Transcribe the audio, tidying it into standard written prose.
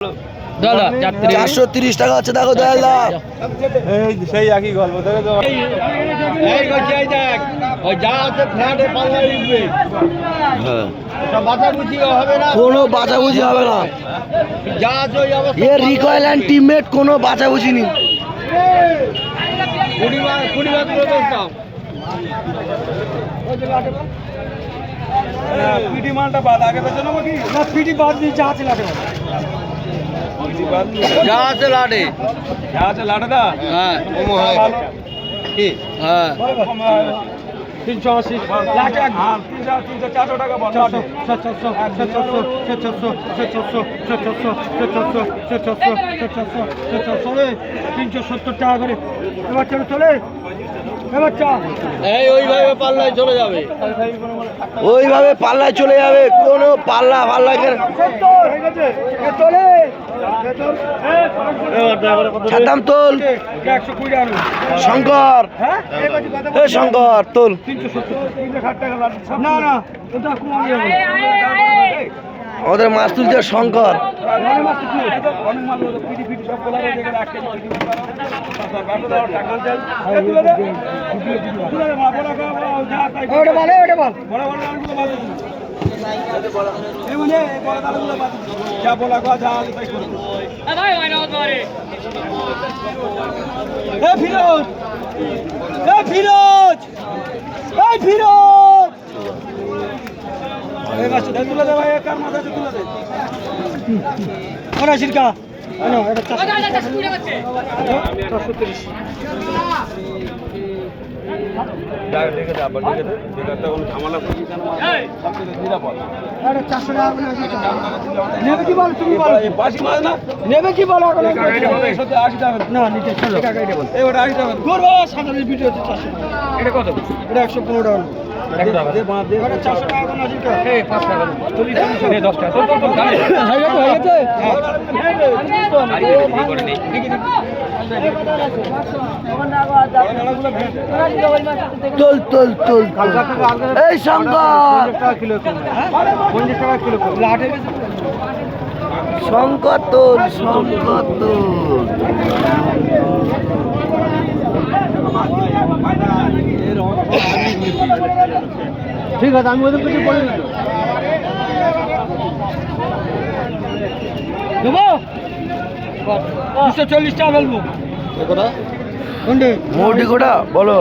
430 টাকা হচ্ছে, দেখো দয়ালদা সেই একই গল্প কোনো বাঁচাবুঝি হবে না। এ রিকয়েল অ্যান্ড টিমমেট কোনো বাঁচাবুঝি নেই। পিটি মালটা বাদ আগে বেচে নেবো কি না? পিটি বাদ দিয়ে যা আছে লাটে যা আছে লাটে, যা আছে লাটে দা। হ্যাঁ কি হ্যাঁ 380 লাখ 300 400 টাকা বন্ধ 370 টাকা করে এবার চলে ওইভাবে পাল্লায় চলে যাবে, ওইভাবে পাল্লায় চলে যাবে। কোনো পাল্লা ছাড়তাম তোল। শঙ্কর, শঙ্কর তোল। আমাদের মাছ তুলছে শঙ্কর। নেবে কি বলো? এটা কত? এটা 115 টাকা। তোল তোল তোল। এই শঙ্কর, শঙ্কর তোল, শঙ্কর তোল। ঠিক আছে, আমি ওদের কিছু বলে দেবো 240 টাকা বলবো। মোটি কোটা বলো।